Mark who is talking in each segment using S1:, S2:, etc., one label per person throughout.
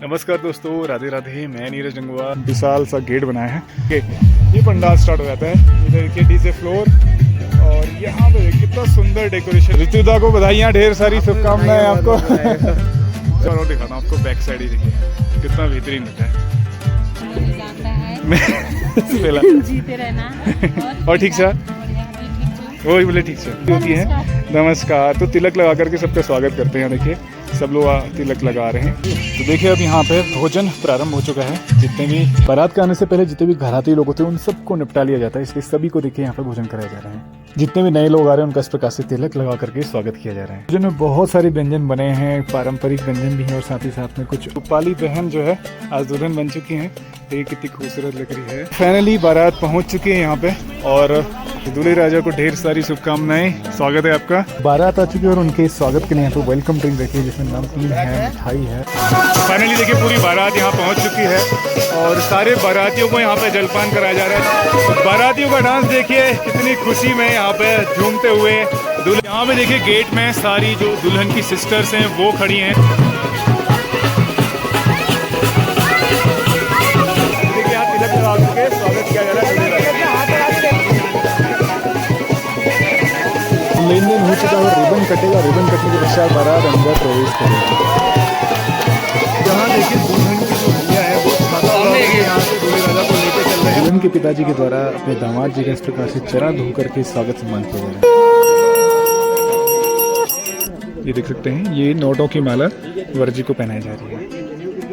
S1: नमस्कार दोस्तों, राधे राधे। मैं नीरज गंगवा। विशाल सा गेट बनाया है कि ये पंडाल स्टार्ट हो जाता है। इधर देखिए डीजे फ्लोर और यहाँ पे कितना सुंदर डेकोरेशन। ऋतुदा को बधाइयाँ, ढेर सारी शुभकामनाएं आपको। चलो दिखाता हूँ आपको बैक साइड ही। देखिए कितना बेहतरीन होता है।
S2: जीते रहना
S1: और ठीक से वही बोले ठीक से होती है। नमस्कार। तो तिलक लगा करके सबका स्वागत करते हैं। देखिए सब लोग तिलक लगा रहे हैं। तो देखिए अब यहाँ पे भोजन प्रारंभ हो चुका है। जितने भी बारात के आने से पहले जितने भी घराती लोग होते हैं उन सबको निपटा लिया जाता है, इसलिए सभी को देखिए यहाँ पे भोजन कराया जा रहा है। जितने भी नए लोग आ रहे हैं उनका इस प्रकार से तिलक लगा करके स्वागत किया जा रहा है। भोजन में बहुत सारे व्यंजन बने हैं, पारंपरिक व्यंजन भी हैं और साथ ही साथ में कुछ रूपाली बहन जो है आज दुल्हन बन चुकी हैं। देखिए कितनी खूबसूरत लग रही है। फाइनली बारात पहुंच चुकी है यहाँ पे और दूल्हे राजा को ढेर सारी शुभकामनाएं। स्वागत है आपका। बारात आ चुकी है और उनके स्वागत के लिए यहाँ पे वेलकम ड्रिंक रखी है जिसमें नमकीन है, मिठाई है। फाइनली देखिए पूरी बारात यहाँ पहुँच चुकी है और सारे बारातियों को यहाँ पे जलपान कराया जा रहा है। बारातियों का डांस देखिए कितनी खुशी में यहाँ पे झूमते हुए। यहाँ पे देखिए गेट में सारी जो दुल्हन की सिस्टर्स हैं वो खड़ी हैं। देखिए यहाँ तिलक लगा के स्वागत किया जा रहा है। लेन देन हो चुका है, रिबन कटेगा। रिबन कटने के पश्चात बारात अंदर प्रवेश करेगी। जहाँ देखिए दुल्हन की जो भैया है वो यहाँ से दूल्हे राजा को लेकर चल रहे हैं। दुल्हन के पिताजी के द्वारा अपने दामाद जी का इस प्रकार से चरण धो करके स्वागत सम्मान किया जा रहा है। ये देख सकते हैं, ये नोटों की माला वर जी को पहनाई जा रही है।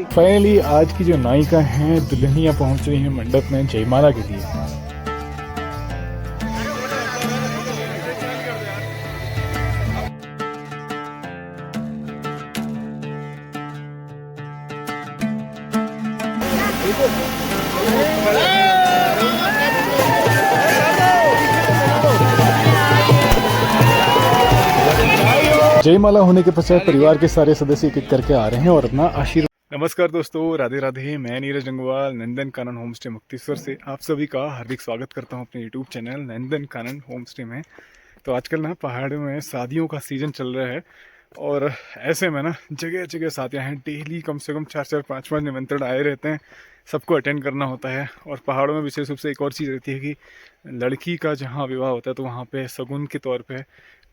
S1: फाइनली आज की जो नायिका हैं दुल्हनियाँ पहुँच रही हैं मंडप में जयमाला के लिए। जयमाला होने के पश्चात परिवार के सारे सदस्य एक एक करके आ रहे हैं और अपना आशीर्वाद। नमस्कार दोस्तों, राधे राधे। मैं नीरज गंगवाल नंदन कानन होम स्टे मुक्तेश्वर से आप सभी का हार्दिक स्वागत करता हूं अपने YouTube channel Nandan Kanan home stay में। तो आजकल ना पहाड़ों में शादियों का सीज़न चल रहा है और ऐसे में ना जगह जगह शादियाँ हैं। डेली कम से कम 4-4, 5-5 निमंत्रण आए रहते हैं, सबको अटेंड करना होता है। और पहाड़ों में विशेष रूप से एक और चीज़ रहती है कि लड़की का जहाँ विवाह होता है तो वहाँ पे शगुन के तौर पे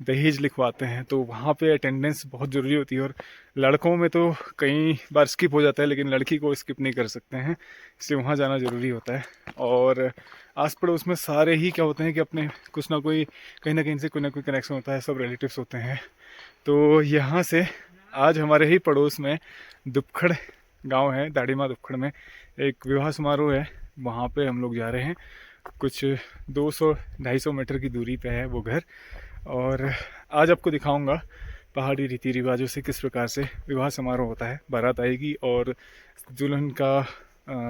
S1: दहेज लिखवाते हैं, तो वहाँ पे अटेंडेंस बहुत ज़रूरी होती है। और लड़कों में तो कई बार स्किप हो जाता है लेकिन लड़की को स्किप नहीं कर सकते हैं, इसलिए वहाँ जाना ज़रूरी होता है। और आस पड़ोस में सारे ही क्या होते हैं कि अपने कुछ ना कोई कहीं ना कहीं से कोई ना कोई कनेक्शन होता है, सब रिलेटिव्स होते हैं। तो यहाँ से आज हमारे ही पड़ोस में दुपखड़ गांव है, दाढ़ीमा दुपखड़ में एक विवाह समारोह है। वहाँ पे हम लोग जा रहे हैं। कुछ 200-250 मीटर की दूरी पे है वो घर। और आज आपको दिखाऊंगा पहाड़ी रीति रिवाजों से किस प्रकार से विवाह समारोह होता है। बारात आएगी और दुल्हन का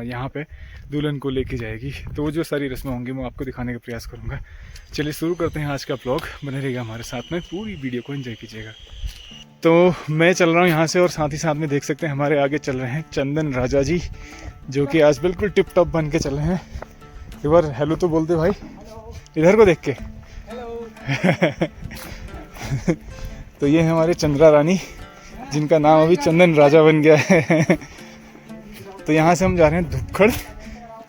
S1: यहाँ पे दुल्हन को लेके जाएगी, तो वो जो सारी रस्में होंगी मैं आपको दिखाने का प्रयास करूँगा। चलिए शुरू करते हैं आज का ब्लॉग। बने रहिएगा हमारे साथ में, पूरी वीडियो को एंजॉय कीजिएगा। तो मैं चल रहा हूँ यहाँ से और साथ ही साथ में देख सकते हैं हमारे आगे चल रहे हैं चंदन राजा जी, जो कि आज बिल्कुल टिप टॉप बन के चल रहे हैं। एक बार हेलो तो बोलते भाई, इधर को देख के। तो ये है हमारे चंद्रा रानी, जिनका नाम अभी चंदन राजा बन गया है। तो यहाँ से हम जा रहे हैं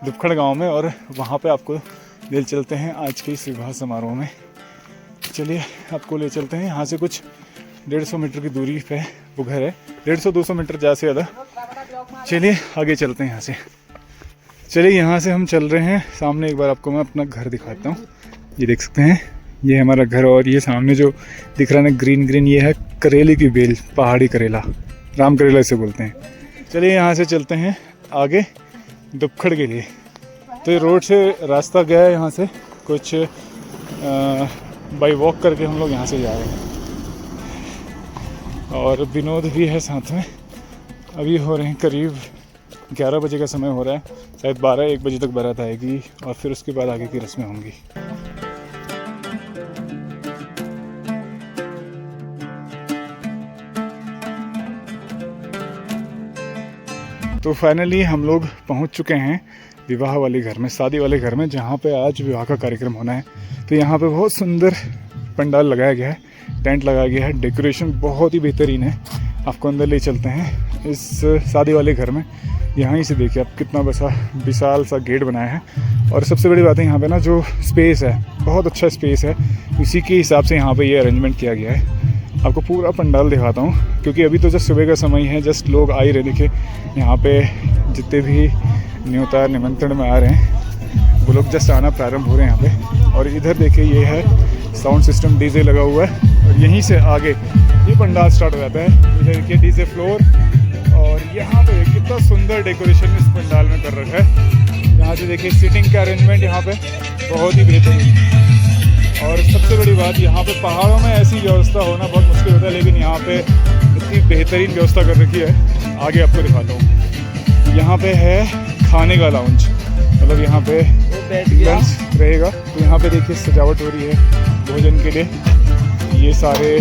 S1: दुपखड़ गांव में और वहाँ पे आपको ले चलते हैं आज के इस विवाह समारोह में। चलिए आपको ले चलते हैं। यहाँ से कुछ 150 मीटर की दूरी पे वो घर है, 150-200 मीटर ज़्यादा से ज़्यादा। चलिए आगे चलते हैं यहाँ से। चलिए यहाँ से हम चल रहे हैं। सामने एक बार आपको मैं अपना घर दिखाता हूँ। ये देख सकते हैं, ये हमारा घर। और ये सामने जो दिख रहा है ना ग्रीन ग्रीन, ये है करेले की बेल, पहाड़ी करेला, राम करेला इसे बोलते हैं। चलिए यहाँ से चलते हैं आगे दुपखड़ के लिए। तो ये रोड से रास्ता गया है, यहाँ से कुछ बाई वॉक करके हम लोग यहाँ से जा रहे हैं। और विनोद भी है साथ में। अभी हो रहे हैं करीब 11 बजे का समय हो रहा है, शायद 12-1 बजे तक बारात आएगी और फिर उसके बाद आगे की रस्में होंगी। तो फाइनली हम लोग पहुंच चुके हैं विवाह वाले घर में, शादी वाले घर में, जहां पे आज विवाह का कार्यक्रम होना है। तो यहाँ पे बहुत सुंदर पंडाल लगाया गया है, टेंट लगाया गया है, डेकोरेशन बहुत ही बेहतरीन है। आपको अंदर ले चलते हैं इस शादी वाले घर में। यहाँ ही से देखिए आप कितना विशाल सा गेट बनाया है। और सबसे बड़ी बात है यहाँ पे ना जो स्पेस है, बहुत अच्छा स्पेस है, इसी के हिसाब से यहाँ पे ये अरेंजमेंट किया गया है। आपको पूरा पंडाल दिखाता हूँ क्योंकि अभी तो जस्ट सुबह का समय है, जस्ट लोग आ ही रहे। देखिए यहाँ पे जितने भी न्योता निमंत्रण में आ रहे हैं वो लोग जस्ट आना प्रारंभ हो रहे हैं यहाँ पे। और इधर देखिए ये है साउंड सिस्टम, डीजे लगा हुआ है और यहीं से आगे ये पंडाल स्टार्ट हो जाता है। इधर देखिए डीजे फ्लोर और यहाँ पे कितना सुंदर डेकोरेशन इस पंडाल में कर रखा है। यहाँ से देखिए सीटिंग का अरेंजमेंट यहाँ पे बहुत ही बेहतरीन। और सबसे बड़ी बात यहाँ पे पहाड़ों में ऐसी व्यवस्था होना बहुत मुश्किल होता है, लेकिन यहाँ पे इतनी बेहतरीन व्यवस्था कर रखी है। आगे आपको दिखाता हूँ। यहाँ पे है खाने का लाउंज, मतलब यहाँ पे लंच रहेगा। तो यहाँ पे देखिए सजावट हो रही है भोजन के लिए। ये सारे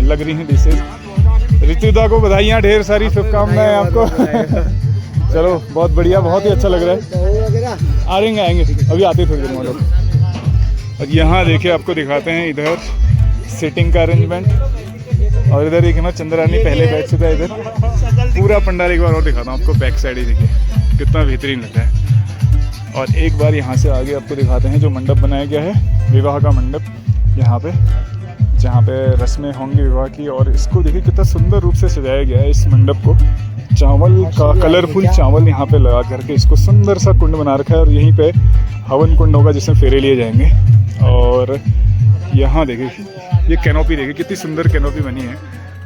S1: लग रही हैं डिशेज। ऋतुदा को बधाइयाँ, ढेर सारी शुभकामनाएं आपको। चलो बहुत बढ़िया, बहुत ही अच्छा लग रहा है। आएंगे अभी आते थोड़ी देर में लोग। और यहाँ देखिए आपको दिखाते हैं इधर सीटिंग का अरेंजमेंट। और इधर देखिए ना चंद्रानी पहले बैठ चुका है। इधर पूरा पंडाल एक बार और दिखाता हूँ आपको। बैक साइड ही देखिए कितना बेहतरीन लगता है। और एक बार यहाँ से आगे आपको दिखाते हैं जो मंडप बनाया गया है, विवाह का मंडप यहाँ पे, जहाँ पे रस्में होंगी विवाह की। और इसको देखिए कितना सुंदर रूप से सजाया गया है इस मंडप को। चावल का कलरफुल चावल यहाँ पे लगा करके इसको सुंदर सा कुंड बना रखा है। और यहीं पे हवन कुंड होगा जिसमें फेरे लिए जाएंगे। और यहाँ देखिए ये कैनोपी देखिए कितनी सुंदर कैनोपी बनी है।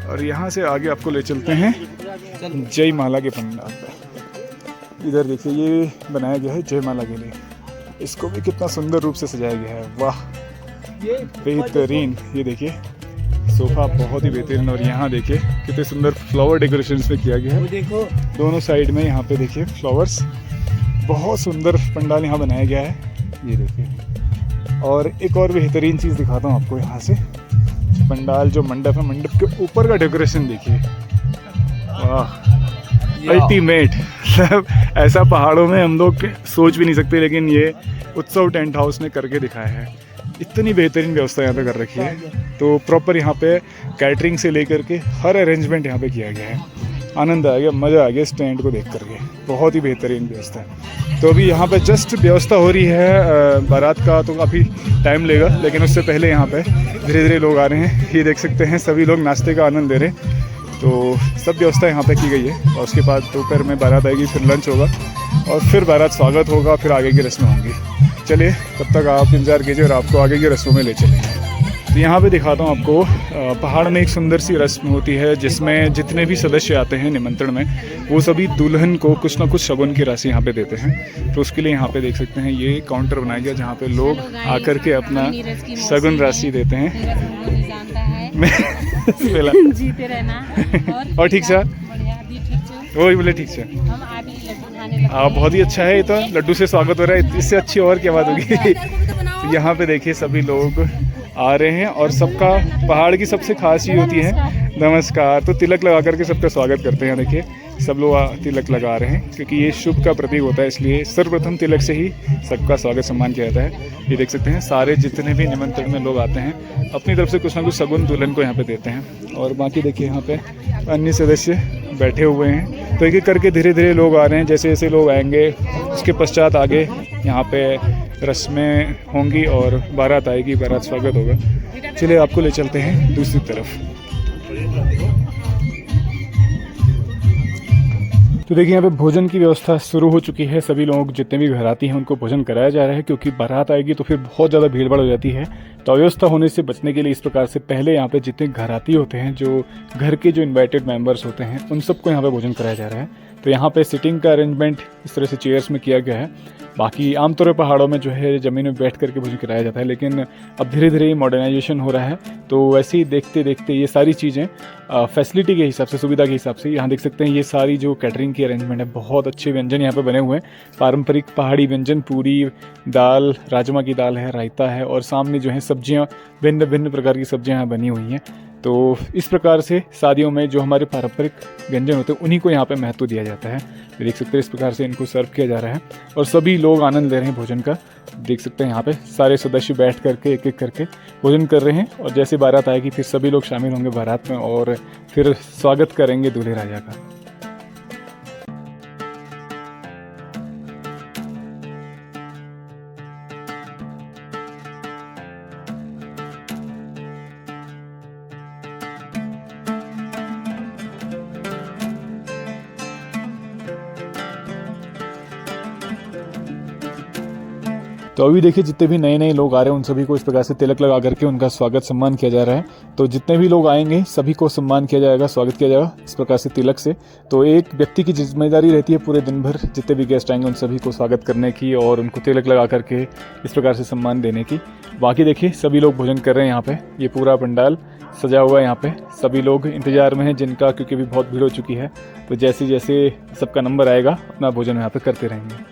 S1: और यहाँ से आगे आपको ले चलते हैं जयमाला के पंडाल पे। इधर देखिए ये बनाया गया है जयमाला के लिए। इसको भी कितना सुंदर रूप से सजाया गया है, वाह बेहतरीन। ये देखिए सोफा बहुत ही बेहतरीन। और यहाँ देखिए कितने सुंदर फ्लावर डेकोरेशन इसमें किया गया है। दोनों साइड में यहाँ पे देखिए फ्लावर्स, बहुत सुंदर पंडाल यहाँ बनाया गया है। ये देखिए। और एक और बेहतरीन चीज़ दिखाता हूँ आपको। यहाँ से पंडाल जो मंडप है, मंडप के ऊपर का डेकोरेशन देखिए, वाह अल्टीमेट। मतलब ऐसा पहाड़ों में हम लोग सोच भी नहीं सकते, लेकिन ये उत्सव टेंट हाउस ने करके दिखाया है। इतनी बेहतरीन व्यवस्था यहाँ पे कर रखी है। तो प्रॉपर यहाँ पे कैटरिंग से लेकर के हर अरेंजमेंट यहाँ पे किया गया है। आनंद आ गया, मज़ा आ गया इस टेंट को देख करके, बहुत ही बेहतरीन व्यवस्था है। तो अभी यहाँ पे जस्ट व्यवस्था हो रही है बारात का, तो काफ़ी टाइम लेगा, लेकिन उससे पहले यहाँ पे धीरे धीरे लोग आ रहे हैं। ये देख सकते हैं सभी लोग नाश्ते का आनंद ले रहे हैं। तो सब व्यवस्था यहाँ पे की गई है। और उसके बाद दोपहर में बारात आएगी, फिर लंच होगा और फिर बारात स्वागत होगा, फिर आगे की रस्में होंगी। चलिए तब तक आप इंतज़ार कीजिए और आपको आगे की रस्मों में ले चलेंगे। तो यहाँ पे दिखाता हूँ आपको। पहाड़ में एक सुंदर सी रस्म होती है जिसमें जितने भी सदस्य आते हैं निमंत्रण में, वो सभी दुल्हन को कुछ ना कुछ शगुन की राशि यहाँ पे देते हैं। तो उसके लिए यहाँ पे देख सकते हैं ये काउंटर बनाया गया जहाँ पे लोग आकर के अपना शगुन राशि देते हैं।
S2: जीते रहना
S1: और ठीक से वही बोले ठीक से। बहुत ही अच्छा है। ये तो लड्डू से स्वागत हो रहा है, इससे अच्छी और क्या बात होगी। तो यहाँ पे देखिए सभी लोग आ रहे हैं और सबका पहाड़ की सबसे खास चीज़ होती है नमस्कार। तो तिलक लगा करके सबका स्वागत करते हैं। देखिए सब लोग तिलक लगा रहे हैं क्योंकि ये शुभ का प्रतीक होता है, इसलिए सर्वप्रथम तिलक से ही सबका स्वागत सम्मान किया जाता है। ये देख सकते हैं सारे जितने भी निमंत्रण में लोग आते हैं अपनी तरफ से कुछ ना कुछ शगुन दुल्हन को यहाँ पे देते हैं। और बाकी देखिए यहाँ पे अन्य सदस्य बैठे हुए हैं। तो एक एक करके धीरे धीरे लोग आ रहे हैं। जैसे जैसे लोग आएंगे उसके पश्चात आगे यहाँ पे रस्में होंगी और बारात आएगी, बारात स्वागत होगा। चलिए आपको ले चलते हैं दूसरी तरफ। तो देखिए यहाँ पे भोजन की व्यवस्था शुरू हो चुकी है। सभी लोग जितने भी घराती हैं उनको भोजन कराया जा रहा है, क्योंकि बारात आएगी तो फिर बहुत ज़्यादा भीड़ भाड़ हो जाती है। तो अव्यवस्था होने से बचने के लिए इस प्रकार से पहले यहाँ पे जितने घराती होते हैं, जो घर के जो इन्वाइटेड मेंबर्स होते हैं, उन सबको यहाँ पे भोजन कराया जा रहा है। तो यहाँ पे सिटिंग का अरेंजमेंट इस तरह से चेयर्स में किया गया है। बाकी आमतौर पर पहाड़ों में जो है ज़मीन में बैठ करके भोजन कराया जाता है, लेकिन अब धीरे धीरे मॉडर्नाइजेशन हो रहा है। तो वैसे ही देखते देखते ये सारी चीज़ें फैसिलिटी के हिसाब से, सुविधा के हिसाब से, यहाँ देख सकते हैं ये सारी जो कैटरिंग की अरेंजमेंट है, बहुत अच्छे व्यंजन यहाँ पे बने हुए हैं। पारंपरिक पहाड़ी व्यंजन, पूरी दाल, राजमा की दाल है, रायता है और सामने जो है सब्जियाँ, भिन्न भिन्न प्रकार की सब्जियाँ यहाँ बनी हुई हैं। तो इस प्रकार से शादियों में जो हमारे पारंपरिक व्यंजन होते हैं उन्हीं को यहाँ पे महत्व दिया जाता है। देख सकते हैं इस प्रकार से इनको सर्व किया जा रहा है और सभी लोग आनंद ले रहे हैं भोजन का। देख सकते हैं यहाँ पे सारे सदस्य बैठ करके एक एक करके भोजन कर रहे हैं और जैसे बारात आएगी फिर सभी लोग शामिल होंगे बारात में और फिर स्वागत करेंगे दूल्हे राजा का। तो अभी देखिए जितने भी नए नए लोग आ रहे हैं उन सभी को इस प्रकार से तिलक लगा करके उनका स्वागत सम्मान किया जा रहा है। तो जितने भी लोग आएंगे सभी को सम्मान किया जाएगा, स्वागत किया जाएगा इस प्रकार से तिलक से। तो एक व्यक्ति की जिम्मेदारी रहती है पूरे दिन भर जितने भी गेस्ट आएंगे उन सभी को स्वागत करने की और उनको तिलक लगा करके इस प्रकार से सम्मान देने की। बाकी देखिए सभी लोग भोजन कर रहे हैं यहाँ पे, ये पूरा पंडाल सजा हुआ है। यहाँ पे सभी लोग इंतजार में हैं जिनका, क्योंकि अभी बहुत भीड़ हो चुकी है। तो जैसे जैसे सबका नंबर आएगा अपना भोजन यहाँ पे करते रहेंगे।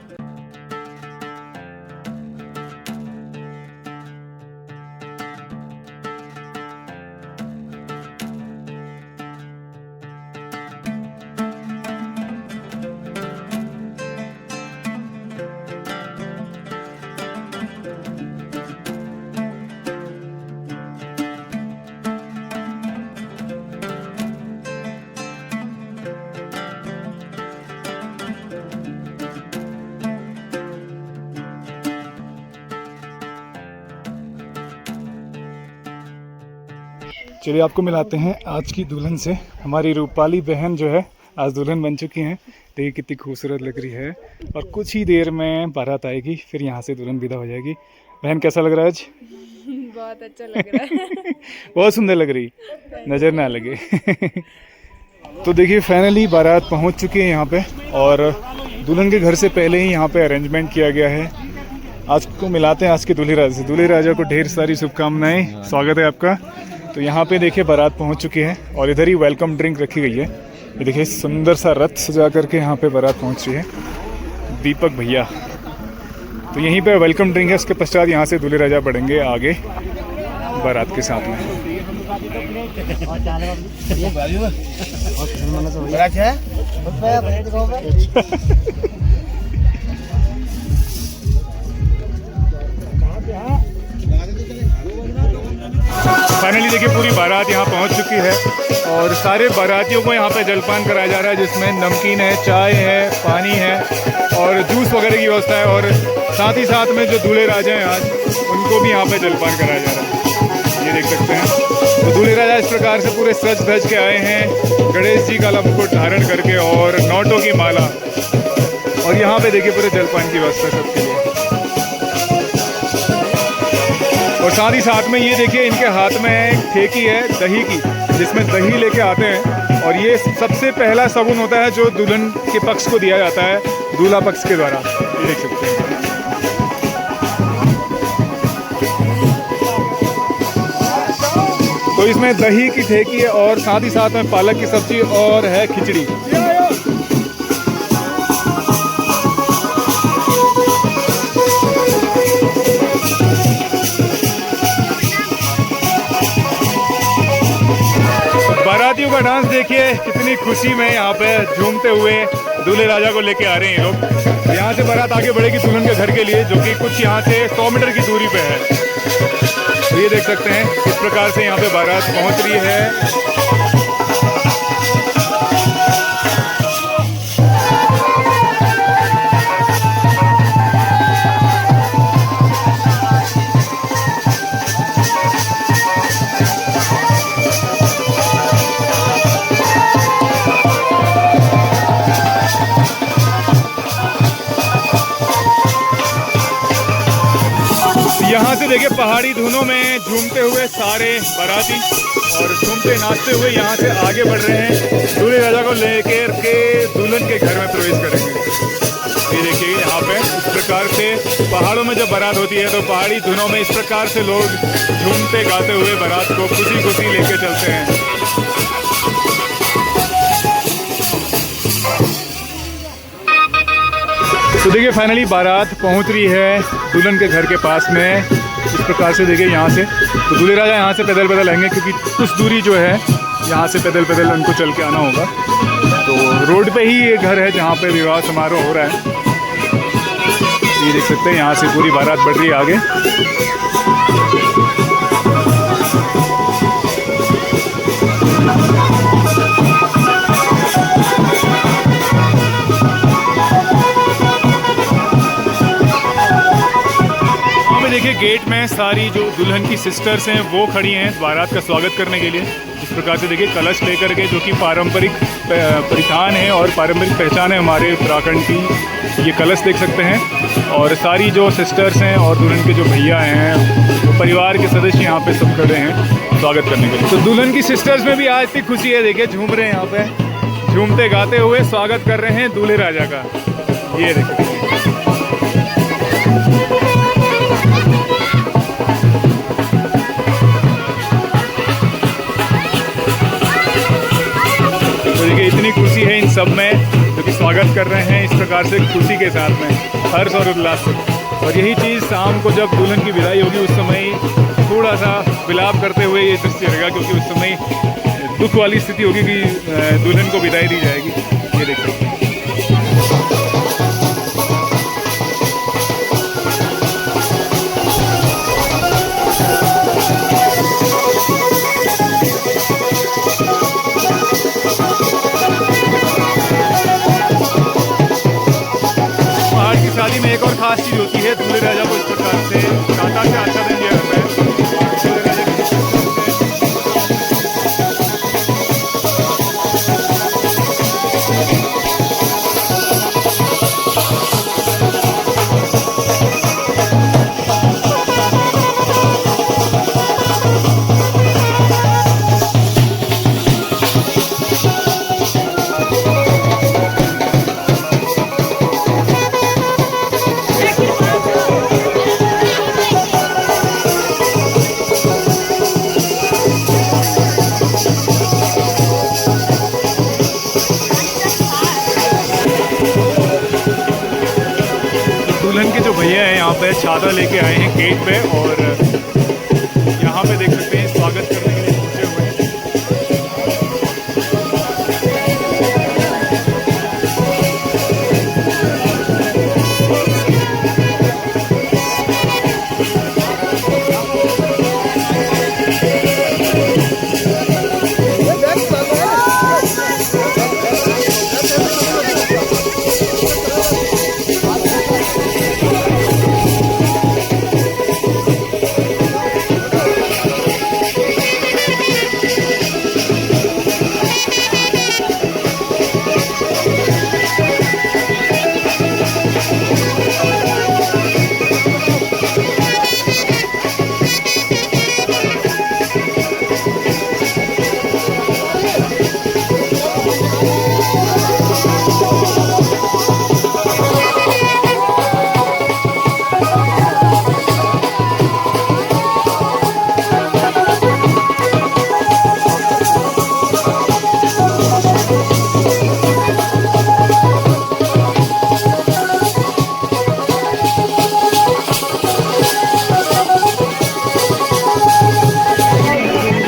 S1: चलिए आपको मिलाते हैं आज की दुल्हन से। हमारी रूपाली बहन जो है आज दुल्हन बन चुकी हैं। देखिए कितनी खूबसूरत लग रही है और कुछ ही देर में बारात आएगी फिर यहाँ से दुल्हन विदा हो जाएगी। बहन कैसा लग रहा है आज?
S2: बहुत अच्छा लग रहा है।
S1: बहुत सुंदर लग रही, नज़र ना लगे। तो देखिए फाइनली बारात पहुँच चुकी है यहाँ पे और दुल्हन के घर से पहले ही यहाँ पे अरेंजमेंट किया गया है। आज को मिलाते हैं आज के दूल्हे राजा से। दूल्हे राजा को ढेर सारी शुभकामनाएं, स्वागत है आपका। तो यहाँ पे देखिए बारात पहुँच चुकी है और इधर ही वेलकम ड्रिंक रखी गई है। ये देखिए सुंदर सा रथ सजा करके यहाँ पे बारात पहुँच रही है, दीपक भैया। तो यहीं पे वेलकम ड्रिंक है, उसके पश्चात यहाँ से दूल्हे राजा बढ़ेंगे आगे बारात के साथ में। फाइनली देखिए पूरी बारात यहाँ पहुँच चुकी है और सारे बारातियों को यहाँ पे जलपान कराया जा रहा है, जिसमें नमकीन है, चाय है, पानी है और जूस वगैरह की व्यवस्था है। और साथ ही साथ में जो दूल्हे राजा हैं आज उनको भी यहाँ पे जलपान कराया जा रहा है, ये देख सकते हैं। तो दूल्हे राजा इस प्रकार से पूरे सज धज के आए हैं, गणेश जी का मुकुट धारण करके और नोटों की माला। और यहाँ पे देखिए पूरे जलपान की व्यवस्था सबके लिए। और साथ ही साथ में ये देखिए इनके हाथ में एक ठेकी है दही की, जिसमें दही लेके आते हैं और ये सबसे पहला शगुन होता है जो दुल्हन के पक्ष को दिया जाता है दूल्हा पक्ष के द्वारा, ये देख सकते हैं। तो इसमें दही की ठेकी है और साथ ही साथ में पालक की सब्जी और है खिचड़ी। बारातियों का डांस देखिए, कितनी खुशी में यहाँ पे झूमते हुए दूल्हे राजा को लेके आ रहे हैं लोग। यहाँ से बारात आगे बढ़ेगी दुल्हन के घर के लिए, जो कि कुछ यहाँ से 100 मीटर की दूरी पे है। तो ये देख सकते हैं किस प्रकार से यहाँ पे बारात पहुँच रही है। यहाँ से देखिए पहाड़ी धुनों में झूमते हुए सारे बाराती और झूमते नाचते हुए यहाँ से आगे बढ़ रहे हैं, दूल्हे राजा को लेकर के दुल्हन के घर में प्रवेश करेंगे। ये देखिए यहाँ पे इस प्रकार से पहाड़ों में जब बारात होती है तो पहाड़ी धुनों में इस प्रकार से लोग झूमते गाते हुए बारात को खुशी खुशी लेके चलते हैं। तो देखिए फाइनली बारात पहुंच रही है दुल्हन के घर के पास में। इस प्रकार से देखिए यहाँ से तो दूल्हे राजा यहाँ से पैदल पैदल आएंगे, क्योंकि कुछ दूरी जो है यहाँ से पैदल पैदल उनको चल के आना होगा। तो रोड पे ही ये घर है जहाँ पे विवाह समारोह हो रहा है। ये देख सकते हैं यहाँ से पूरी बारात बढ़ रही है आगे। देखिए गेट में सारी जो दुल्हन की सिस्टर्स हैं वो खड़ी हैं बारात का स्वागत करने के लिए। इस प्रकार से देखिए कलश लेकर के, जो कि पारंपरिक परिधान है और पारंपरिक पहचान है हमारे उत्तराखंड की। ये कलश देख सकते हैं और सारी जो सिस्टर्स हैं और दुल्हन के जो भैया हैं वो परिवार के सदस्य यहाँ पे सब खड़े हैं स्वागत करने के लिए। तो दुल्हन की सिस्टर्स में भी आज इतनी खुशी है, देखिए झूम रहे हैं यहाँ पे, झूमते गाते हुए स्वागत कर रहे हैं दूल्हे राजा का। ये देखिए इतनी खुशी है इन सब में, जो कि स्वागत कर रहे हैं इस प्रकार से खुशी के साथ में, हर्ष और उल्लास से। और यही चीज़ शाम को जब दुल्हन की विदाई होगी उस समय थोड़ा सा विलाप करते हुए ये दृश्य रहेगा, क्योंकि उस समय दुख वाली स्थिति होगी कि दुल्हन को विदाई दी जाएगी। ये देख सकते हैं। शादी में एक और खास चीज़ होती है, दूल्हे राजा को इस प्रकार से टाटा से आच्छादन दिया जाता है। दुल्हन के जो भैया हैं यहाँ पे छाता लेके आए हैं गेट पे, और यहाँ पे देख सकते हैं स्वागत करने के लिए पहुँचे हुए हैं।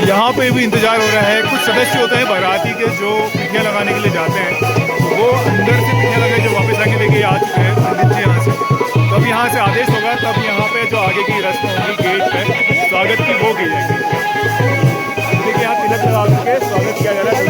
S1: यहाँ पे भी इंतजार हो रहा है। कुछ सदस्य होते हैं बाराती के जो पिठिया लगाने के लिए जाते हैं, वो अंदर से पिठिया लगा के वापस आके लेके आ चुके हैं पंडित जी यहाँ से। तो अब यहाँ से आदेश होगा, तब यहाँ पे जो आगे की रस्म होगी गेट पे स्वागत की वो की जाएगी। देखिए यहाँ तिलक लगा के स्वागत किया जा रहा है।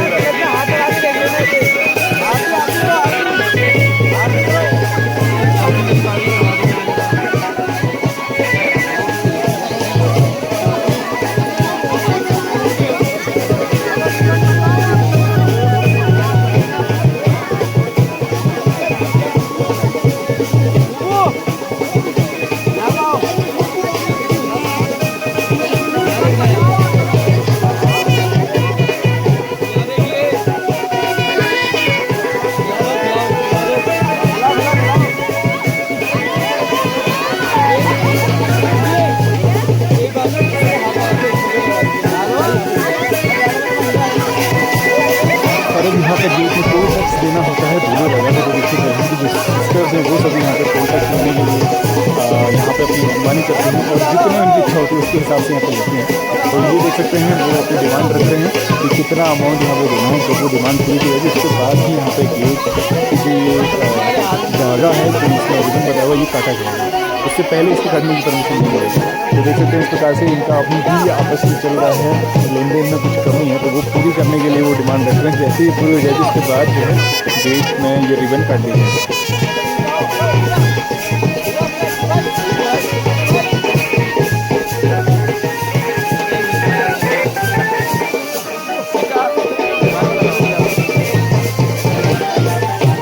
S1: यहाँ पे गेट में टोल टैक्स देना होता है दूल्हा राजा को। देखिए दुल्हन की जो सिस्टर्स हैं वो सभी यहाँ पे टोल टैक्स देने के लिए यहाँ पे अपनी मनमानी करते हैं, और जितने उनकी के हिसाब से यहाँ पे लेते हैं। तो ये देख सकते हैं वो अपनी डिमांड रख रहे हैं कि कितना अमाउंट यहाँ पे देना है। जब वो डिमांड पूरी की जाएगी उसके बाद ही यहाँ पे गेट की जो ये धागा है जो इसमें रिबन बताया हुआ ये काटा जाएगा। उससे पहले इसको काटने की परमिशन नहीं मिलेगी। तो देख सकते हैं इस प्रकार से इनका अभी भी आपस में चल रहा है, लेन देन में कुछ कमी है तो वो पूरी करने के लिए वो डिमांड रख रहे हैं। जैसे ही पूरी हो जाएगी उसके बाद जो है गेट में ये रिबन काट दी जाएगी।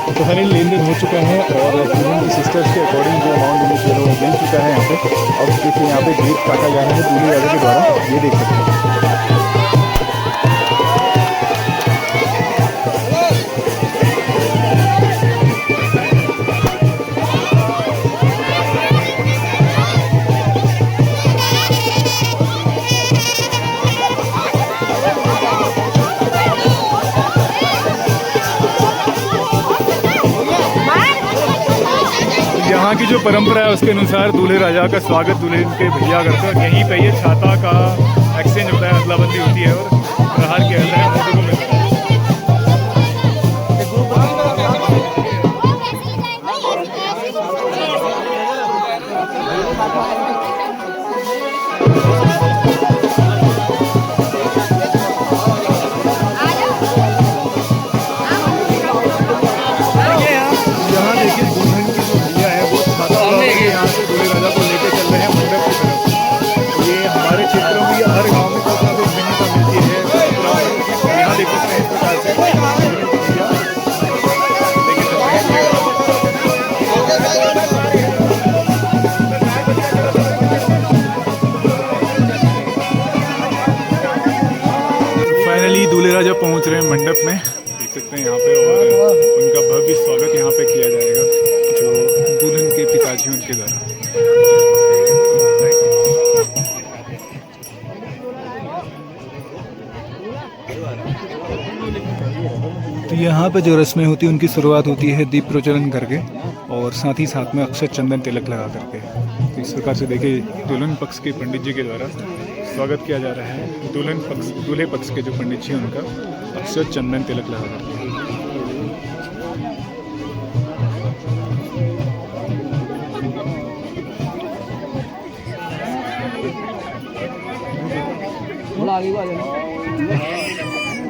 S1: तो फाइनली लेन देन हो चुका है और दुल्हन की सिस्टर्स के अकॉर्डिंग जो अमाउंट उन्हें जो है वो मिल चुका है यहाँ पे। अब देखिए यहाँ पे गेट काटा जा रहा है दूल्हे राजा के द्वारा, ये देख सकते हैं। यहाँ की जो परंपरा है उसके अनुसार दूल्हे राजा का स्वागत दूल्हे के भैया करते हैं और यहीं पे ये छाता का एक्सचेंज होता है, अदला-बदली होती है और प्रहार किया जाता है, मोटो को मिलता है। यहाँ देखिए दुल्हन की जो भैया है वो छाता यहाँ से दूल्हे राजा को लेके चल रहे हैं मंडप की तरफ। ये हमारे क्षेत्रों में या हर गांव में कुछ ना कुछ भिन्नता मिलती है। यहाँ देख सकते हैं इस प्रकार से भैया लेके चल रहे हैं। फाइनली दूल्हे राजा पहुँच रहे हैं मंडप में, देख सकते हैं यहाँ पे, और उनका भव्य स्वागत यहाँ पे किया जाएगा जो दुल्हन के पिताजी उनके द्वारा। तो यहाँ पे जो रस्में होती हैं उनकी शुरुआत होती है दीप प्रज्वलन करके और साथ ही साथ में अक्षत चंदन तिलक लगा करके। तो इस प्रकार से देखिए दुल्हन पक्ष के पंडित जी के द्वारा स्वागत किया जा रहा है। दूल्हे पक्ष के जो पंडित जी हैं उनका अक्षत चंदन तिलक लगा करके।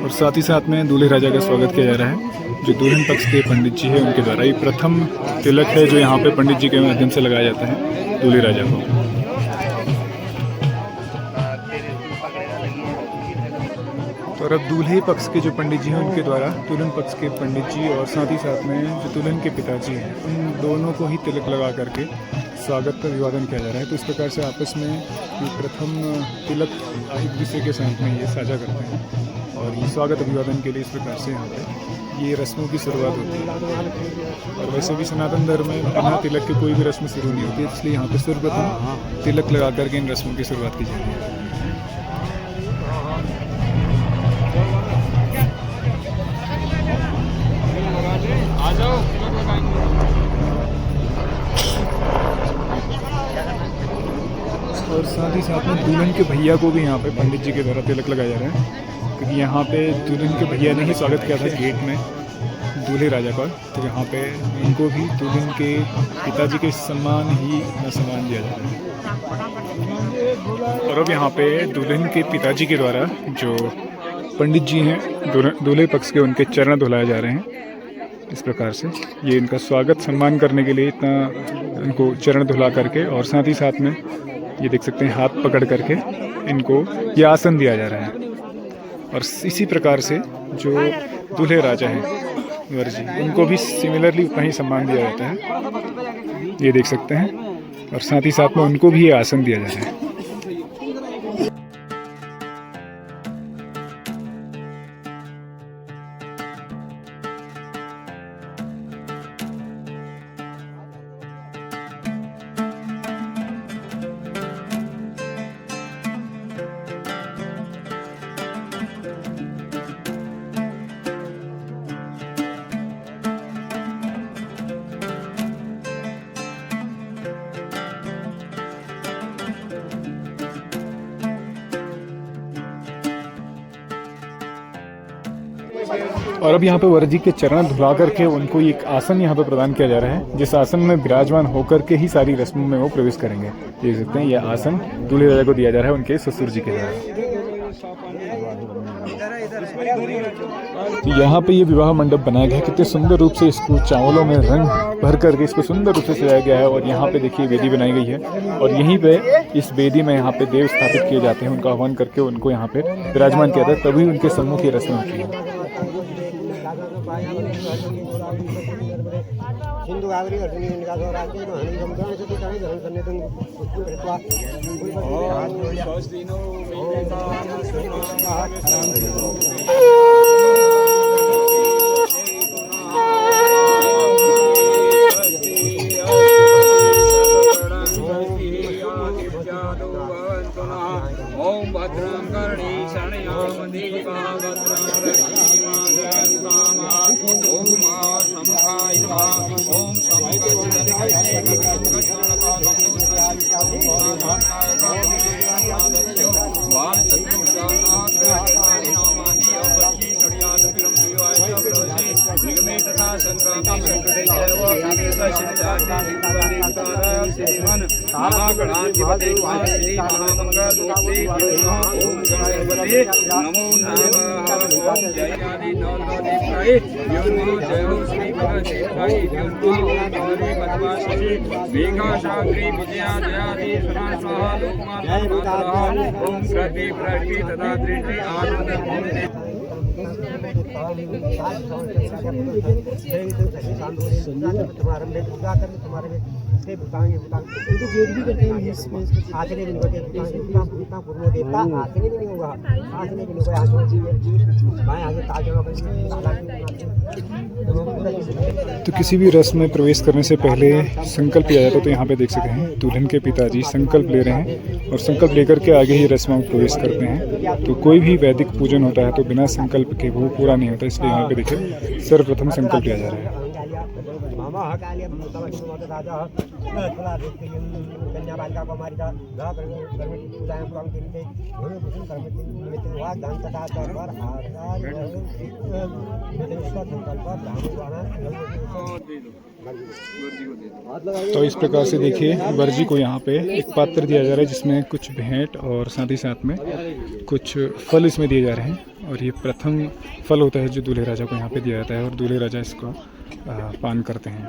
S1: और साथ ही साथ में दूल्हे राजा का स्वागत किया जा रहा है जो दुल्हन पक्ष के पंडित जी है उनके द्वारा। ये प्रथम तिलक है जो यहाँ पे पंडित जी के माध्यम से लगाया जाता है दूल्हे राजा को। और अब दूल्हे पक्ष के जो पंडित जी हैं उनके द्वारा दुल्हन पक्ष के पंडित जी और साथ ही साथ में जो दुल्हन के पिताजी हैं उन दोनों को ही तिलक लगा करके स्वागत का अभिवादन किया जा रहा है। तो इस प्रकार से आपस में ये प्रथम तिलक एक दूसरे के साथ में ये साझा करते हैं और ये स्वागत अभिवादन के लिए इस प्रकार से यहाँ पे ये रस्मों की शुरुआत होती है। और वैसे भी सनातन धर्म में बिना तिलक के कोई भी रस्म शुरू नहीं होती, इसलिए यहाँ पे सर्वप्रथम तिलक लगा करके इन रस्मों की शुरुआत की जाती है। और साथ ही साथ में दुल्हन के भैया को भी यहाँ पे पंडित जी के द्वारा तिलक लगाया जा रहा है, क्योंकि यहाँ पे दुल्हन के भैया ने ही स्वागत किया था गेट में दूल्हे राजा का। तो यहाँ पे उनको भी दुल्हन के पिताजी के सम्मान ही सम्मान दिया जा रहा है। और अब यहाँ पे दुल्हन के पिताजी के द्वारा जो पंडित जी हैं दूल्हे पक्ष के, उनके चरण धुलाए जा रहे हैं। इस प्रकार से ये इनका स्वागत सम्मान करने के लिए इतना इनको चरण धुला करके और साथ ही साथ में ये देख सकते हैं हाथ पकड़ करके इनको ये आसन दिया जा रहा है। और इसी प्रकार से जो दूल्हे राजा हैं वर जी, उनको भी सिमिलरली उतना ही सम्मान दिया जाता है, ये देख सकते हैं। और साथ ही साथ में उनको भी ये आसन दिया जा रहा है। और अब यहाँ पे वर जी के चरण धुला करके उनको एक आसन यहाँ पे प्रदान किया जा रहा है, जिस आसन में विराजमान होकर के ही सारी रस्मों में वो प्रवेश करेंगे। देख सकते हैं यह आसन दूल्हे राजा को दिया जा रहा है उनके ससुर जी के द्वारा। तो यहाँ पे ये विवाह मंडप बनाया गया है, कितने सुंदर रूप से इसको चावलों में रंग भर करके इसको सुंदर रूप से सजाया गया है। और यहाँ पे देखिए वेदी बनाई गई है और यहीं पे इस वेदी में यहाँ पे देव स्थापित किए जाते हैं, उनका आह्वान करके उनको यहाँ पे विराजमान किया जाता है, तभी उनके सम्मुख ये रस्म होती है।
S3: ओम भद्रं कर्णेशणयाम देवा भद्रं ओम शंखाय ओम निगमे तथा संक्रांति महागणाधिपते श्री महामंगल ओम गणपति नमो नमः ओम जय आदि नवदेवाय नमो जय हो श्री महादेवाय नमो हरि पद्माश्री मेघाशाग्री विजया जयादि स्वाहा लोकमाता ओम कृति प्रति तथा दृष्टि आनंद
S1: तो किसी भी रस्म में प्रवेश करने से पहले संकल्प लिया जाता है। तो यहाँ पे देख सकते हैं दुल्हन के पिताजी संकल्प ले रहे हैं और संकल्प लेकर के आगे ही रस्म में प्रवेश करते हैं। तो कोई भी वैदिक पूजन होता है तो बिना संकल्प के वो पूरा नहीं होता, इसलिए यहाँ पे देखिए सर्वप्रथम संकल्प लिया जा रहा है। तो इस प्रकार से देखिए वर जी को यहाँ पे एक पात्र दिया जा रहा है जिसमें कुछ भेंट और साथ ही साथ में कुछ फल इसमें दिए जा रहे हैं। और ये प्रथम फल होता है जो दूल्हे राजा को यहाँ पे दिया जाता है और दूल्हे राजा इसको पान करते हैं।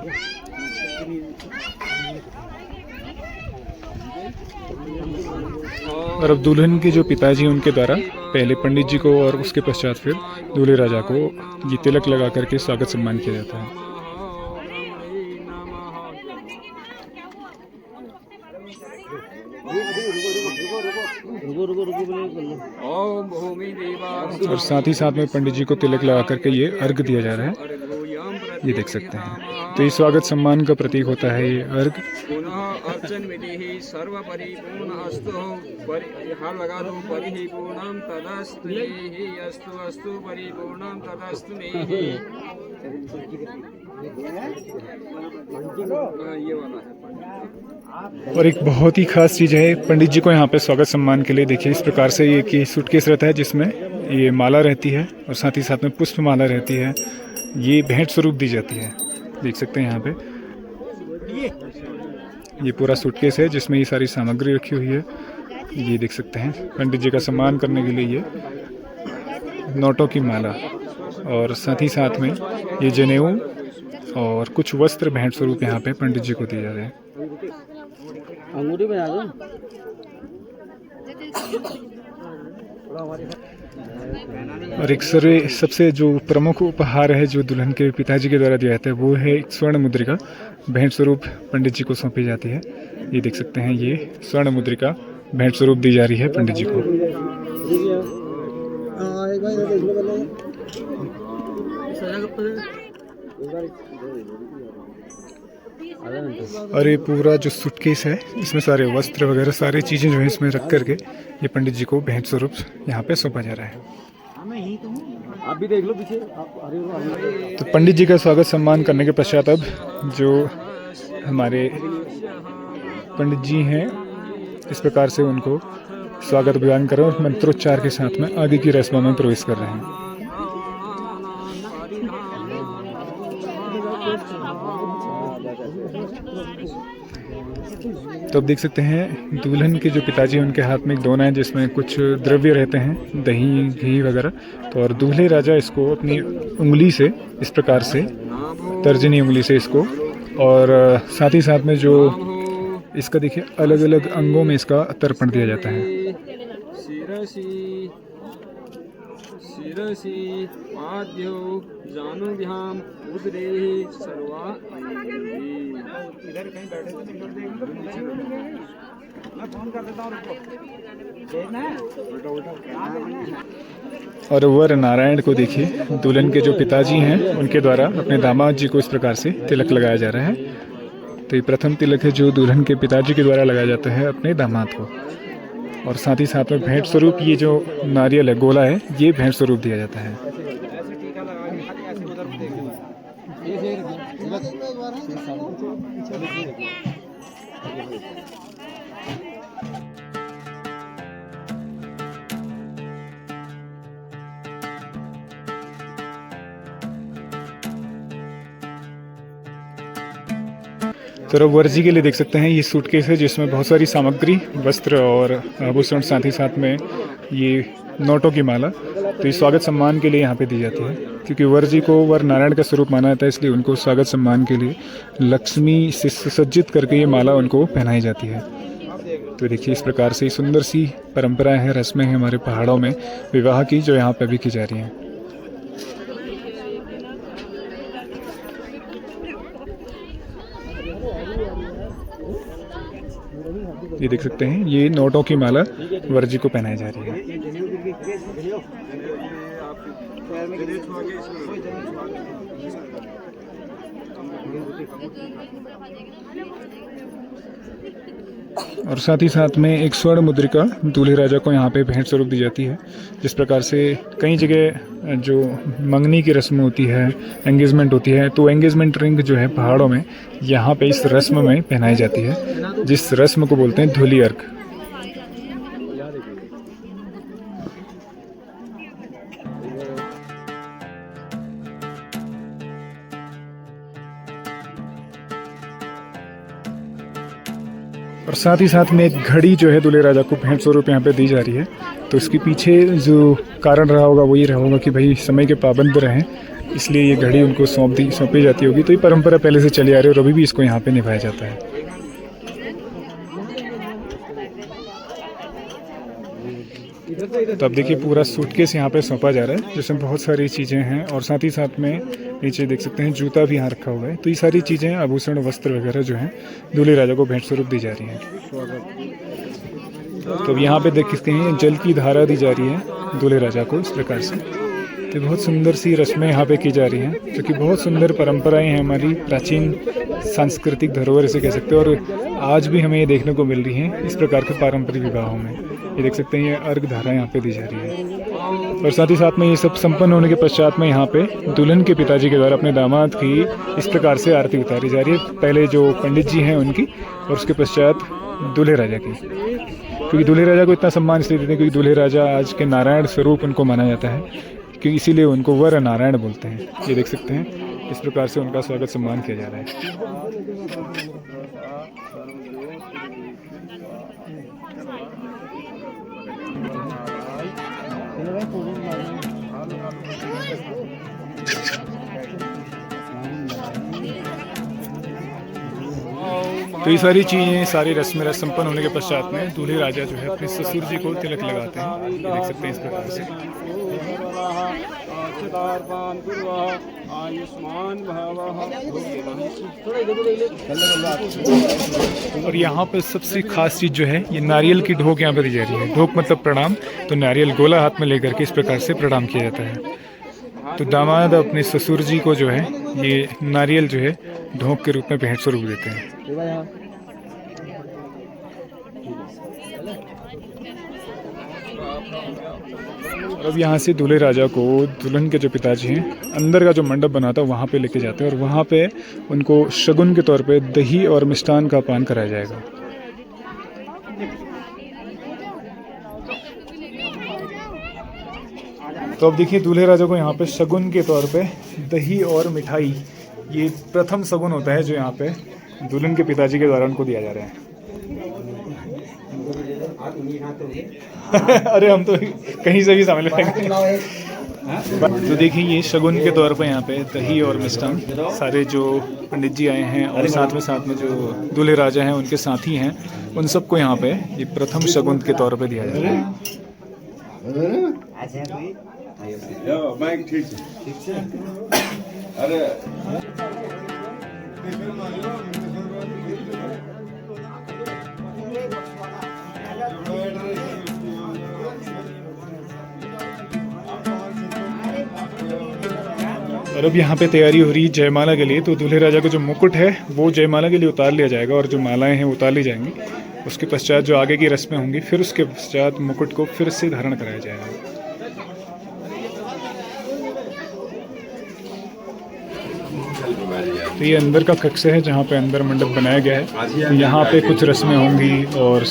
S1: और अब दुल्हन के जो पिताजी उनके द्वारा पहले पंडित जी को और उसके पश्चात फिर दूल्हे राजा को ये तिलक लगा करके स्वागत सम्मान किया जाता है। और साथ ही साथ में पंडित जी को तिलक लगा करके ये अर्घ दिया जा रहा है, ये देख सकते हैं। तो ये स्वागत सम्मान का प्रतीक होता है ये अर्घ।
S3: अर्चन विधि सर्व परिपूर्ण अस्तु हर लगा दो परिपूर्णम तदस्तु अस्तु अस्तु परिपूर्णम तदस्तु ये वाला है।
S1: और एक बहुत ही खास चीज़ है पंडित जी को यहाँ पे स्वागत सम्मान के लिए देखिए इस प्रकार से ये कि सूटकेस रहता है जिसमें ये माला रहती है और साथ ही साथ में पुष्प माला रहती है, ये भेंट स्वरूप दी जाती है। देख सकते हैं यहाँ पे ये पूरा सूटकेस है जिसमें ये सारी सामग्री रखी हुई है, ये देख सकते हैं। पंडित जी का सम्मान करने के लिए ये नोटों की माला और साथ ही साथ में ये जनेऊ और कुछ वस्त्र भेंट स्वरूप यहाँ पे पंडित जी को दिए जा रहे हैं। और एक सबसे जो प्रमुख उपहार है जो दुल्हन के पिताजी के द्वारा दिया जाता है वो है एक स्वर्ण मुद्रिका, भेंट स्वरूप पंडित जी को सौंपी जाती है। ये देख सकते हैं ये स्वर्ण मुद्रिका भेंट स्वरूप दी जा रही है पंडित जी को। और ये पूरा जो सूटकेस है इसमें सारे वस्त्र वगैरह सारी चीज़ें जो है इसमें रख करके ये पंडित जी को भेंट स्वरूप यहाँ पे सौंपा जा रहा है।
S4: आप भी देख लो पीछे।
S1: तो पंडित जी का स्वागत सम्मान करने के पश्चात अब जो हमारे पंडित जी हैं इस प्रकार से उनको स्वागत अभिवादन कर रहे हैं और मंत्रोच्चार के साथ में आगे की रस्मों में प्रवेश कर रहे हैं। तो आप देख सकते हैं दुल्हन के जो पिताजी हैं उनके हाथ में एक दोना है जिसमें कुछ द्रव्य रहते हैं, दही घी वगैरह। तो और दूल्हे राजा इसको अपनी उंगली से इस प्रकार से, तर्जनी उंगली से इसको, और साथ ही साथ में जो इसका देखिए अलग अलग अंगों में इसका तर्पण दिया जाता है।
S3: शिरसि शिरसि पाद्यो जानुभ्याम उदरे सर्वा इधर कहीं बैठे मैं फोन कर देता हूँ
S1: और वर नारायण को देखिए, दुल्हन के जो पिताजी हैं उनके द्वारा अपने दामाद जी को इस प्रकार से तिलक लगाया जा रहा है। तो ये प्रथम तिलक है जो दुल्हन के पिताजी के द्वारा लगाया जाता है अपने दामाद को। और साथ ही साथ में भेंट स्वरूप ये जो नारियल है, गोला है, ये भेंट स्वरूप दिया जाता है। तो वर जी के लिए देख सकते हैं ये सूटकेस है जिसमें बहुत सारी सामग्री, वस्त्र और आभूषण, साथ ही साथ में ये नोटों की माला। तो ये स्वागत सम्मान के लिए यहाँ पे दी जाती है, क्योंकि वर जी को वर नारायण का स्वरूप माना जाता है, इसलिए उनको स्वागत सम्मान के लिए लक्ष्मी से सुसज्जित करके ये माला उनको पहनाई जाती है। तो देखिए इस प्रकार से सुंदर सी परंपराएं हैं, रस्में हैं हमारे पहाड़ों में विवाह की, जो यहाँ पे भी की जा रही हैं। ये देख सकते हैं ये नोटों की माला वर जी को पहनाई जा रही है। और साथ ही साथ में एक स्वर्ण मुद्रिका दूल्हे राजा को यहाँ पे भेंट स्वरूप दी जाती है। जिस प्रकार से कई जगह जो मंगनी की रस्म होती है, एंगेजमेंट होती है, तो एंगेजमेंट रिंग जो है पहाड़ों में यहाँ पे इस रस्म में पहनाई जाती है, जिस रस्म को बोलते हैं धूली अर्घ। और साथ ही साथ में एक घड़ी जो है दूल्हे राजा को भेंट स्वरूप यहाँ पे दी जा रही है। तो इसके पीछे जो कारण रहा होगा वो ये रहा होगा कि भाई समय के पाबंद रहें, इसलिए ये घड़ी उनको सौंपी जाती होगी। तो ये परंपरा पहले से चली आ रही है और अभी भी इसको यहाँ पे निभाया जाता है। तो अब देखिए पूरा सूटकेस यहाँ पे सौंपा जा रहा है, जिसमें बहुत सारी चीज़ें हैं। और साथ ही साथ में नीचे देख सकते हैं जूता भी यहाँ रखा हुआ है। तो ये सारी चीज़ें, आभूषण, वस्त्र वगैरह जो हैं दूल्हे राजा को भेंट स्वरूप दी जा रही हैं। तो अब यहाँ पे देख सकते हैं जल की धारा दी जा रही है दूल्हे राजा को इस प्रकार से। तो बहुत सुंदर सी रस्में यहाँ पे की जा रही हैं, जो कि बहुत सुंदर परंपराएं हैं, हमारी प्राचीन सांस्कृतिक धरोहर इसे कह सकते हैं। और आज भी हमें ये देखने को मिल रही हैं इस प्रकार के पारंपरिक विवाहों में। ये देख सकते हैं ये अर्घ धारा यहाँ पे दी जा रही है। और साथ ही साथ में ये सब संपन्न होने के पश्चात में यहाँ पे दुल्हन के पिताजी के द्वारा अपने दामाद की इस प्रकार से आरती उतारी जा रही है। पहले जो पंडित जी हैं उनकी, और उसके पश्चात दूल्हे राजा की। क्योंकि दूल्हे राजा को इतना सम्मान इसलिए देते हैं क्योंकि दूल्हे राजा आज के नारायण स्वरूप उनको माना जाता है, क्योंकि इसीलिए उनको वर नारायण बोलते हैं। ये देख सकते हैं इस प्रकार से उनका स्वागत सम्मान किया जा रहा है। तो ये सारी चीज़ें, सारी रस्में संपन्न होने के पश्चात में दूल्हे राजा जो है अपने ससुर जी को तिलक लगाते हैं। ये देख सकते हैं इस प्रकार से। और यहाँ पर सबसे खास चीज़ जो है ये नारियल की ढोक यहाँ पर दी जा रही है। ढोक मतलब प्रणाम। तो नारियल गोला हाथ में लेकर के इस प्रकार से प्रणाम किया जाता है। तो दामाद अपने ससुर जी को जो है ये नारियल जो है ढोक के रूप में भेंट स्वरूप देते हैं। अब यहाँ से दूल्हे राजा को दुल्हन के जो पिताजी हैं अंदर का जो मंडप बना था वहाँ पे लेके जाते हैं, और वहाँ पे उनको शगुन के तौर पे दही और मिष्ठान का पान कराया जाएगा। तो अब देखिए दूल्हे राजा को यहाँ पे शगुन के तौर पे दही और मिठाई ये प्रथम शगुन होता है जो यहाँ पे दुल्हन के पिताजी के द्वारा उनको दिया जा रहा है। अरे हम तो कहीं से भी शामिल रहेंगे। तो देखिए ये शगुन के तौर पर यहाँ पे दही और मिष्ठान सारे जो पंडित जी आए हैं और साथ में जो दूल्हे राजा हैं उनके साथी हैं उन सबको यहाँ पे ये प्रथम शगुन के तौर पे दिया जा रहा है। और अब यहाँ पे तैयारी हो रही है जयमाला के लिए। तो दूल्हे राजा का जो मुकुट है वो जयमाला के लिए उतार लिया जाएगा और जो मालाएं हैं वो उतार ली जाएंगी। उसके पश्चात जो आगे की रस्में होंगी फिर उसके पश्चात मुकुट को फिर से धारण कराया जाएगा। तो ये अंदर का कक्ष है जहाँ पे अंदर मंडप बनाया गया है। यहाँ पे कुछ रस्में होंगी और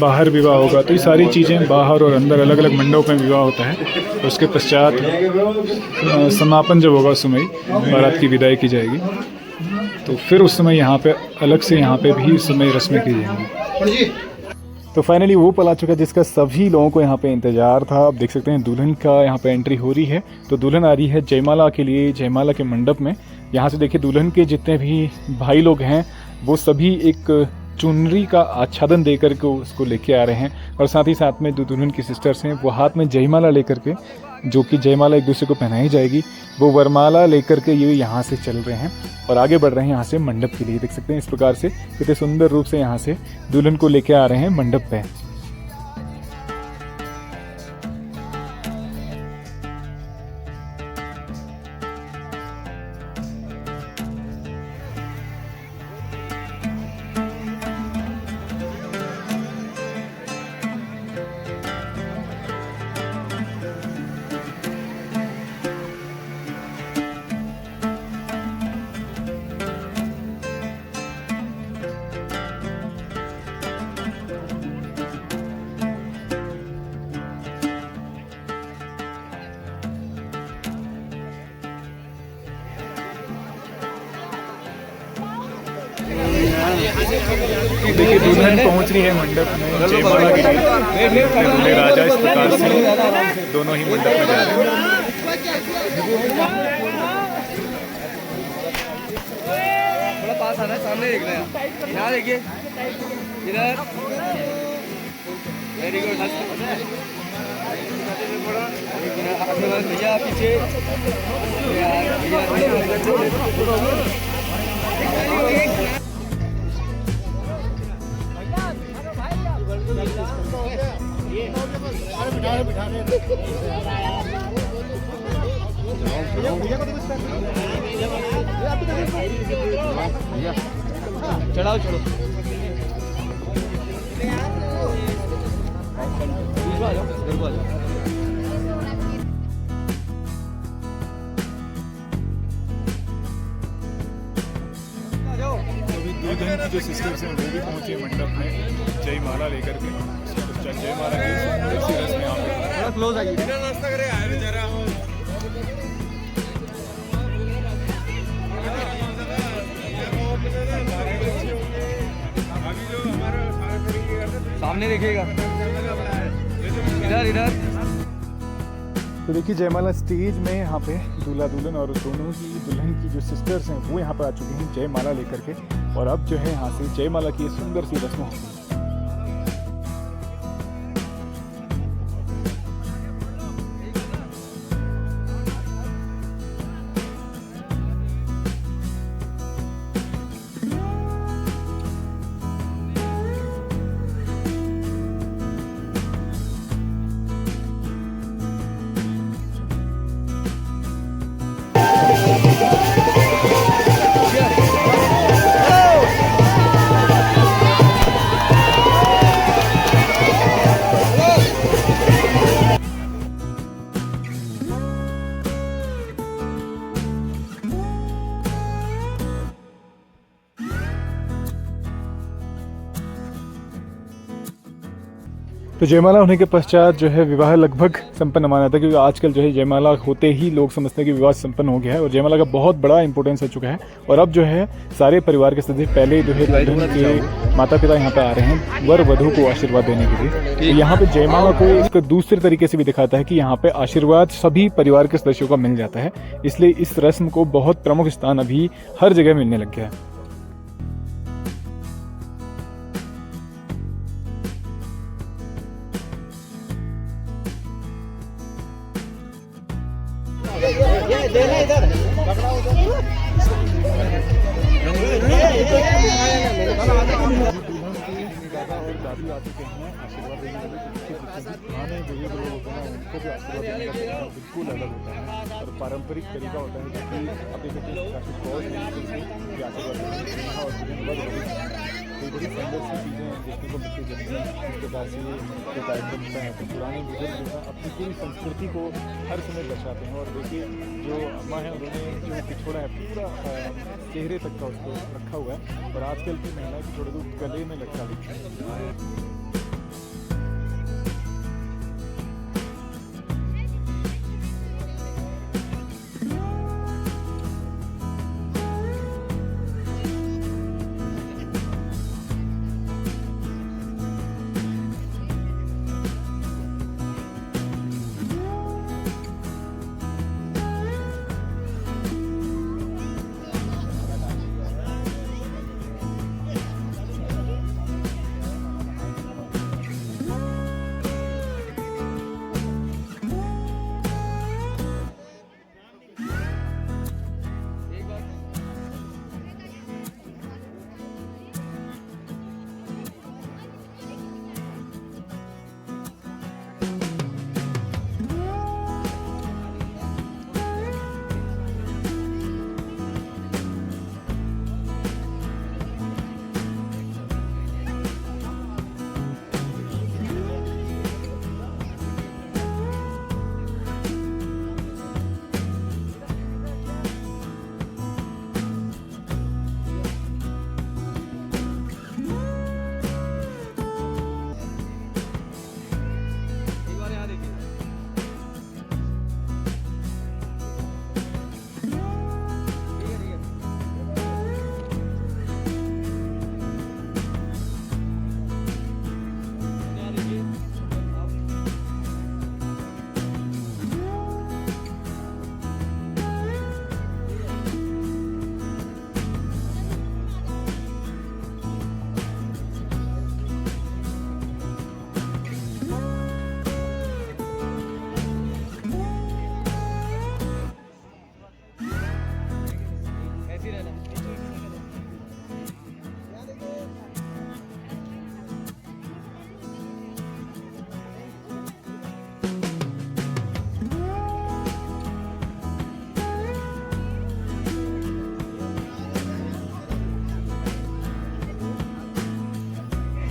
S1: बाहर विवाह होगा। तो ये सारी चीज़ें बाहर और अंदर अलग अलग मंडप में विवाह होता है। उसके पश्चात समापन जब होगा उस समय बारात की विदाई की जाएगी। तो फिर उस समय यहाँ पे अलग से यहाँ पे भी उस समय रस्में की जाएंगी। तो फाइनली वो पल आ चुका जिसका सभी लोगों को यहाँ पे इंतज़ार था। आप देख सकते हैं दुल्हन का यहाँ पे एंट्री हो रही है। तो दुल्हन आ रही है जयमाला के लिए, जयमाला के मंडप में। यहाँ से देखिए दुल्हन के जितने भी भाई लोग हैं वो सभी एक चुनरी का आच्छादन देकर के उसको लेके आ रहे हैं। और साथ ही साथ में जो दुल्हन की सिस्टर्स हैं वो हाथ में जयमाला लेकर के, जो कि जयमाला एक दूसरे को पहनाई जाएगी, वो वरमाला लेकर के ये यहाँ से चल रहे हैं और आगे बढ़ रहे हैं यहाँ से मंडप के लिए। देख सकते हैं इस प्रकार से कितने सुंदर रूप से यहाँ से दुल्हन को लेके आ रहे हैं मंडप पे। देखिए दुल्हन पहुंच रही है मंडप में जयमाला के लिए। दूल्हे राजा इस प्रकार से दोनों ही मंडप में जा रहे हैं।
S3: थोड़ा पास आना है, सामने देखना है। यहाँ देखिए इधर। Very good. भैया पीछे। चढ़ाओ चढ़ो।
S1: दुल्हन की जो सिस्टर्स हैं वो भी पहुंचे मंडप में जयमाला लेकर के। जयमाला की रस्में यहाँ पे
S3: क्लोज आइए। सामने देखिएगा, इधर इधर।
S1: तो देखिए जयमाला स्टेज में यहाँ पे दूल्हा दुल्हन और दोनों ही दुल्हन की जो सिस्टर्स हैं वो यहाँ पर आ चुकी हैं जयमाला लेकर के। और अब जो है यहाँ से जयमाला की सुंदर सी रस्म होती है। तो जयमाला होने के पश्चात जो है विवाह लगभग संपन्न माना था, क्योंकि आजकल जो है जयमाला होते ही लोग समझते हैं कि विवाह संपन्न हो गया है, और जयमाला का बहुत बड़ा इंपॉर्टेंस हो चुका है। और अब जो है सारे परिवार के सदस्य पहले जो है दुल्हन के माता पिता यहाँ पे आ रहे हैं वर वधू को आशीर्वाद देने के लिए। तो यहाँ पे जयमाला को एक दूसरे तरीके से भी दिखाता है कि यहाँ पे आशीर्वाद सभी परिवार के सदस्यों का मिल जाता है, इसलिए इस रस्म को बहुत प्रमुख स्थान अभी हर जगह मिलने लग गया है। दादा और दादी आ चुके हैं आशीर्वाद देने के लिए। पुराने बुजुर्ग लोग होते हैं उनको भी आशीर्वाद देने का तरीका बिल्कुल अलग होता है और पारंपरिक तरीका होता है, क्योंकि आप देख सकते हैं काफ़ी बहुत तरीके से आशीर्वाद देते हैं और कोई बड़ी सुंदर सी चीज़ें देखने को मिलती जब भी इस प्रकार से जो कार्यक्रम होता है। तो पुराने बुजुर्ग जो है अपनी पूरी संस्कृति को हर समय दर्शाते हैं। और देखिए जो अम्मा है उन्होंने जो पिछोड़ा है पूरा चेहरे तक का उसको रखा हुआ है, और आजकल की महिलाएं पिछोड़े को गले में लटका देती हैं।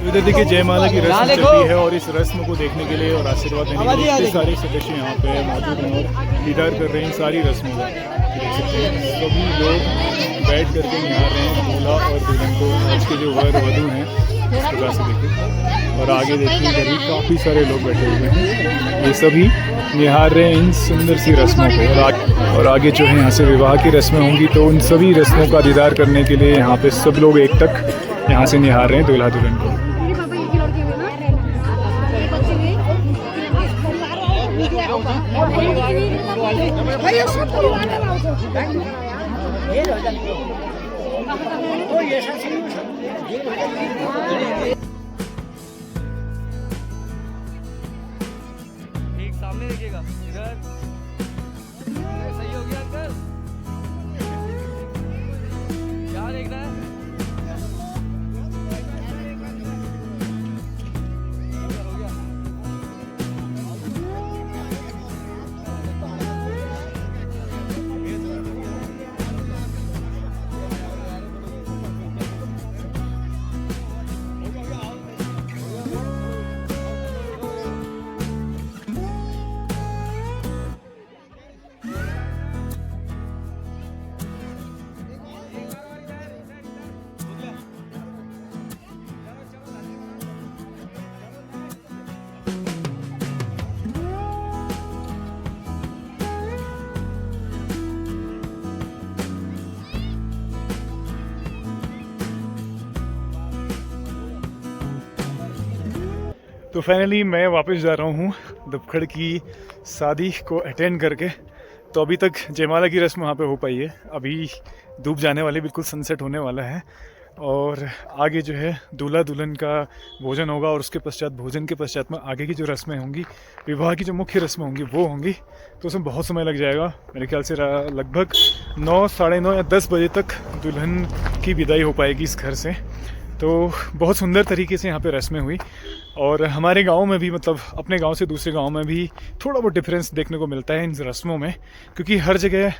S1: इधर देखिए जयमाला की रस्म चल रही है, और इस रस्म को देखने के लिए और आशीर्वाद देने के लिए इतने सारे सदस्य यहाँ पे मौजूद हैं और दीदार कर रहे हैं सारी रस्मों का। देख सकते हैं सभी लोग बैठ करके निहार रहे हैं दूल्हा और दुल्हन को, आज के जो वर वधू हैं इस प्रकार से देखिए। और आगे देखिए इधर भी काफ़ी सारे लोग बैठे हुए हैं, ये सभी निहार रहे हैं इन सुंदर सी रस्मों को। और आगे जो है यहाँ से विवाह की रस्में होंगी, तो उन सभी रस्मों का दीदार करने के लिए यहाँ पे सब लोग एक तक यहाँ से निहार रहे हैं दूल्हा दुल्हन को।
S3: ठीक सामने देखिएगा इधर, सही हो गया अंकल, क्या देखना है?
S1: तो फाइनली मैं वापस जा रहा हूँ दुपखड़ की शादी को अटेंड करके। तो अभी तक जयमाला की रस्म वहाँ पे हो पाई है, अभी धूप जाने वाली, बिल्कुल सनसेट होने वाला है। और आगे जो है दूल्हा दुल्हन का भोजन होगा और उसके पश्चात भोजन के पश्चात में आगे की जो रस्में होंगी, विवाह की जो मुख्य रस्में होंगी वो होंगी। तो उसमें बहुत समय लग जाएगा, मेरे ख्याल से लगभग 9, साढ़े 9 या 10 बजे तक दुल्हन की विदाई हो पाएगी इस घर से। तो बहुत सुंदर तरीके से यहाँ पे रस्में हुई। और हमारे गांव में भी, मतलब अपने गांव से दूसरे गांव में भी थोड़ा बहुत डिफरेंस देखने को मिलता है इन रस्मों में, क्योंकि हर जगह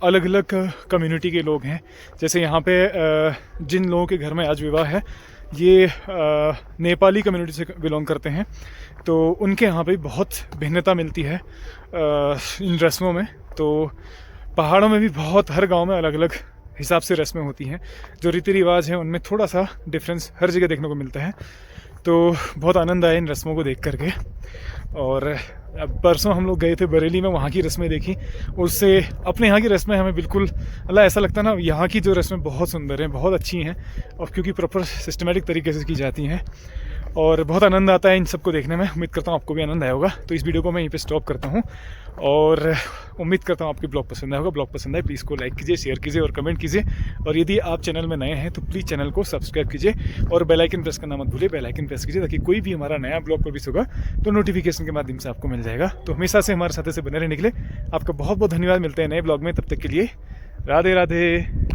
S1: अलग अलग कम्युनिटी के लोग हैं। जैसे यहाँ पे जिन लोगों के घर में आज विवाह है, ये नेपाली कम्युनिटी से बिलोंग करते हैं, तो उनके यहाँ पे बहुत भिन्नता मिलती है इन रस्मों में। तो पहाड़ों में भी बहुत, हर गांव में अलग अलग हिसाब से रस्में होती हैं, जो रीति रिवाज हैं उनमें थोड़ा सा डिफरेंस हर जगह देखने को मिलता है। तो बहुत आनंद आया इन रस्मों को देख करके। और अब परसों हम लोग गए थे बरेली में, वहाँ की रस्में देखी, उससे अपने यहाँ की रस्में हमें बिल्कुल अल्लाह ऐसा लगता है ना, यहाँ की जो रस्में बहुत सुंदर हैं, बहुत अच्छी हैं, और क्योंकि प्रॉपर सिस्टमेटिक तरीके से की जाती हैं और बहुत आनंद आता है इन सबको देखने में। उम्मीद करता हूँ आपको भी आनंद आया होगा। तो इस वीडियो को मैं यहीं पे स्टॉप करता हूँ और उम्मीद करता हूँ आपकी ब्लॉग पसंद आया होगा। ब्लॉग पसंद आए प्लीज़ को लाइक कीजिए, शेयर कीजिए और कमेंट कीजिए। और यदि आप चैनल में नए हैं तो प्लीज़ चैनल को सब्सक्राइब कीजिए और बेल आइकन प्रेस करना मत भूलिए। बेल आइकन प्रेस कीजिए ताकि कोई भी हमारा नया ब्लॉग पब्लिश होगा तो नोटिफिकेशन के माध्यम से आपको मिल जाएगा। तो हमेशा से हमारे साथ से बने रहने के लिए आपका बहुत बहुत धन्यवाद। मिलते हैं नए ब्लॉग में, तब तक के लिए राधे राधे।